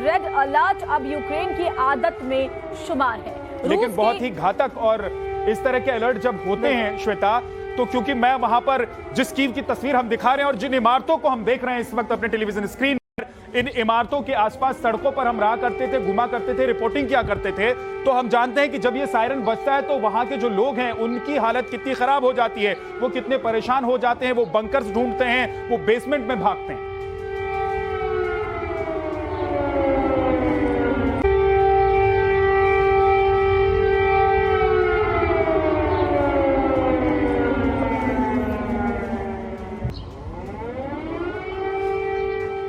Red alert अब Ukraine की आदत में शुमार है। लेकिन बहुत ही घातक और इस तरह के अलर्ट जब होते हैं श्वेता, तो क्योंकि मैं वहां पर जिस कीव की तस्वीर हम दिखा रहे हैं और जिन इमारतों को हम देख रहे हैं इस वक्त अपने टेलीविजन स्क्रीन, इन इमारतों के आसपास सड़कों पर हम रहा करते थे, घुमा करते थे, रिपोर्टिंग किया करते थे, तो हम जानते हैं कि जब ये सायरन बजता है तो वहां के जो लोग हैं उनकी हालत कितनी खराब हो जाती है, वो कितने परेशान हो जाते हैं, वो बंकर्स ढूंढते हैं, वो बेसमेंट में भागते हैं।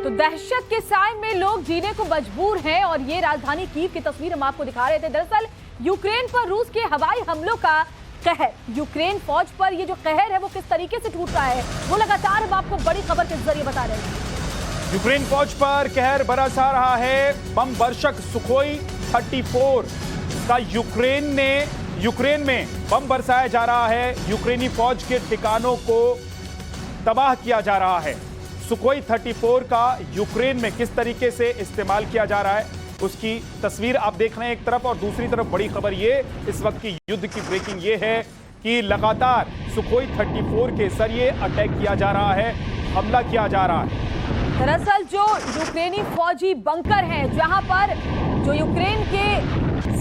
तो दहशत के साए में लोग जीने को मजबूर हैं और ये राजधानी कीव की तस्वीर हम आपको दिखा रहे थे। दरअसल यूक्रेन पर रूस के हवाई हमलों का कहर, यूक्रेन फौज पर ये जो कहर है वो किस तरीके से टूट रहा है, वो लगातार हम आपको बड़ी खबर के जरिए बता रहे हैं। यूक्रेन फौज पर कहर बरसा रहा है। बम वर्षक सुखोई 34 का यूक्रेन में बम बरसाया जा रहा है। यूक्रेनी फौज के ठिकानों को तबाह किया जा रहा है। सुखोई 34 का यूक्रेन में किस तरीके से इस्तेमाल किया जा रहा है उसकी तस्वीर आप देख रहे हैं एक तरफ, और दूसरी तरफ बड़ी खबर ये इस वक्त की युद्ध की ब्रेकिंग ये है कि लगातार सुखोई 34 के जरिए अटैक किया जा रहा है, हमला किया जा रहा है। दरअसल जो यूक्रेनी फौजी बंकर हैं, जहां पर जो यूक्रेन के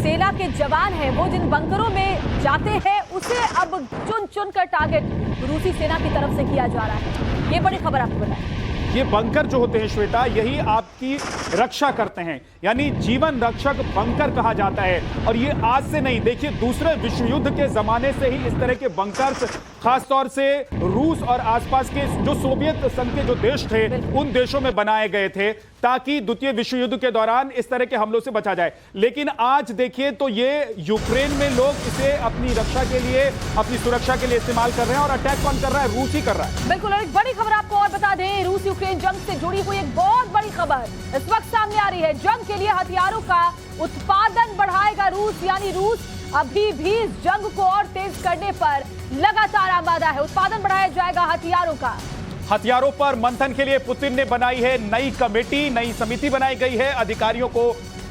सेना के जवान हैं वो जिन बंकरों में जाते हैं उसे अब चुन चुन कर टारगेट रूसी सेना की तरफ से किया जा रहा है। ये बड़ी खबर आपको बताएं। ये बंकर जो होते हैं श्वेता, यही आपकी रक्षा करते हैं, यानी जीवन रक्षक बंकर कहा जाता है। और ये आज से नहीं, देखिए दूसरे विश्व युद्ध के जमाने से ही इस तरह के बंकर खासतौर से रूस और आसपास के जो सोवियत संघ के जो देश थे उन देशों में बनाए गए थे ताकि द्वितीय विश्व युद्ध के दौरान इस तरह के हमलों से बचा जाए। लेकिन आज देखिए तो ये यूक्रेन में लोग इसे अपनी रक्षा के लिए, अपनी सुरक्षा के लिए इस्तेमाल कर रहे हैं और अटैक कौन कर रहा है? रूस ही कर रहा है। बिल्कुल। और एक बड़ी खबर आपको और बता दें, रूस यूक्रेन जंग से जुड़ी हुई एक बहुत बड़ी खबर इस वक्त सामने आ रही है। जंग के लिए हथियारों का उत्पादन बढ़ाएगा रूस, यानी रूस अभी भी इस जंग को और तेज करने पर लगातार आमादा है। उत्पादन बढ़ाया जाएगा हथियारों का। हथियारों पर मंथन के लिए पुतिन ने बनाई है नई कमेटी, नई समिति बनाई गई है। अधिकारियों को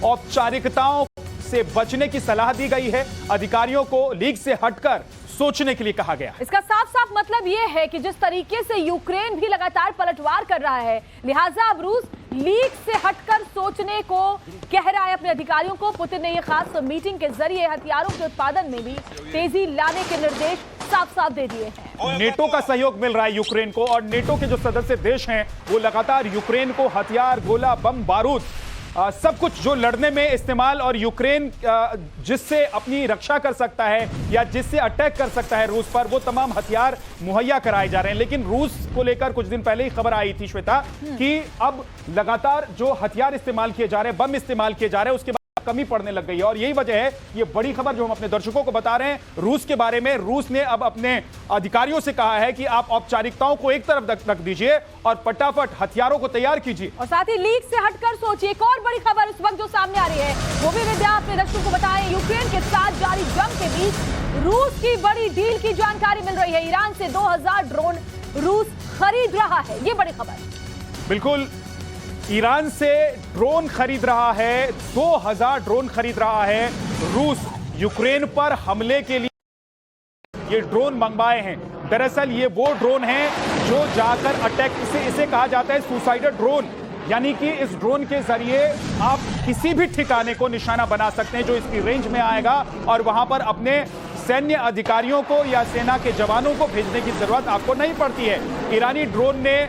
औपचारिकताओं से बचने की सलाह दी गई है। अधिकारियों को लीग से हटकर सोचने के लिए कहा गया। इसका साफ साफ मतलब यह है कि जिस तरीके से यूक्रेन भी लगातार पलटवार कर रहा है, लिहाजा अब रूस लीग से हटकर सोचने को कह रहा है अपने अधिकारियों को। पुतिन ने यह खास मीटिंग के जरिए हथियारों के उत्पादन में भी तेजी लाने के निर्देश साफ साफ दे दिए हैं। नेटो का सहयोग मिल रहा है यूक्रेन को, और नेटो के जो सदस्य देश हैं वो लगातार यूक्रेन को हथियार, गोला, बम, बारूद, सब कुछ जो लड़ने में इस्तेमाल, और यूक्रेन जिससे अपनी रक्षा कर सकता है या जिससे अटैक कर सकता है रूस पर, वो तमाम हथियार मुहैया कराए जा रहे हैं। लेकिन रूस को लेकर कुछ दिन पहले ही खबर आई थी श्वेता कि अब लगातार जो हथियार इस्तेमाल किए जा रहे हैं, बम इस्तेमाल किए जा रहे हैं, उसके कमी पड़ने लग गई है। और यही वजह है, ये बड़ी खबर जो हम अपने दर्शकों को बता रहे हैं रूस के बारे में। रूस ने अब अपने अधिकारियों से कहा है कि आप औपचारिकताओं को एक तरफ रख दीजिए और फटाफट हथियारों को तैयार कीजिए, और साथ ही लीग से हटकर सोचिए। एक और बड़ी खबर इस वक्त जो सामने आ रही है वो भी विद्या अपने दर्शकों को बताएं। यूक्रेन के साथ जारी जंग के बीच रूस की बड़ी डील की जानकारी मिल रही है। ईरान से 2000 ड्रोन रूस खरीद रहा है, ये बड़ी खबर। बिल्कुल, ईरान से ड्रोन खरीद रहा है, 2000 ड्रोन खरीद रहा है रूस। यूक्रेन पर हमले के लिए ये ड्रोन मंगवाए हैं। दरअसल ये वो ड्रोन हैं जो जाकर अटैक, इसे कहा जाता है सुसाइडर ड्रोन, यानी कि इस ड्रोन के जरिए आप किसी भी ठिकाने को निशाना बना सकते हैं जो इसकी रेंज में आएगा, और वहां पर अपने सैन्य अधिकारियों को या सेना के जवानों को भेजने की जरूरत आपको नहीं पड़ती है। ईरानी ड्रोन ने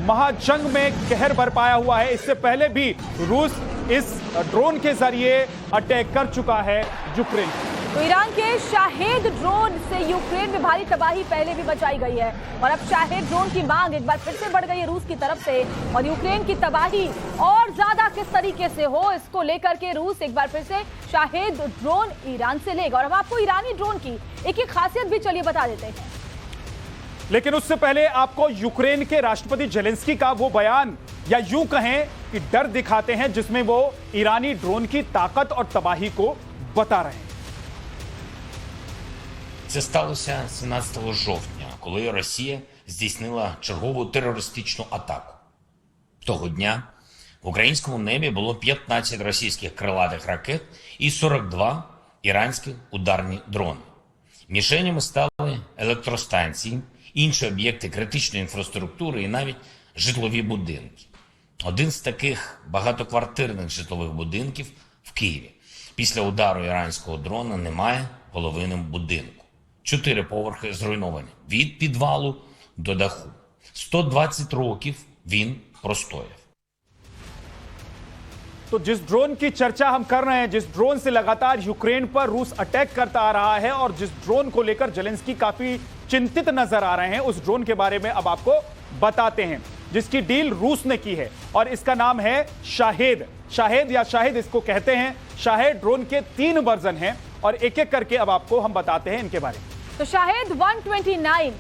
महाजंग में कहर बरपाया हुआ है। इससे पहले भी रूस इस ड्रोन के जरिए अटैक कर चुका है यूक्रेन। तो ईरान के शाहेद ड्रोन से यूक्रेन में भारी तबाही पहले भी मचाई गई है, और अब शाहेद ड्रोन की मांग एक बार फिर से बढ़ गई है रूस की तरफ से। और यूक्रेन की तबाही और ज्यादा किस तरीके से हो, इसको लेकर के रूस एक बार फिर से शाहेद ड्रोन ईरान से लेगा। और हम आपको ईरानी ड्रोन की एक खासियत भी चलिए बता देते हैं। लेकिन उससे पहले आपको यूक्रेन के राष्ट्रपति जेलेंस्की का वो बयान, या यूं कहें कि डर दिखाते हैं, जिसमें वो ईरानी ड्रोन की ताकत और तबाही को बता रहे हैं। Це сталося 17 жовтня, коли Росія здійснила чергову терористичну атаку. Того дня В українському небі було 15 російських крилатих ракет і 42 іранські ударні дрони. Мішенями стали електростанції, інші об'єкти критичної інфраструктури і навіть житлові будинки. Один з таких багатоквартирних житлових будинків в Києві. Після удару іранського дрона немає половини будинку. 4 поверхи зруйновані від підвалу до даху. 120 років він простояв. तो जिस ड्रोन की चर्चा हम कर रहे हैं, जिस ड्रोन से लगातार यूक्रेन पर रूस अटैक करता आ रहा है और जिस ड्रोन को लेकर जेलेंस्की काफी चिंतित नजर आ रहे हैं, उस ड्रोन के बारे में अब आपको बताते हैं, जिसकी डील रूस ने की है और इसका नाम है शाहेद। शाहेद या शाहिद इसको कहते हैं। शाहेद ड्रोन के 3 वर्जन हैं और एक एक करके अब आपको हम बताते हैं इनके बारे में। तो शाहेद 129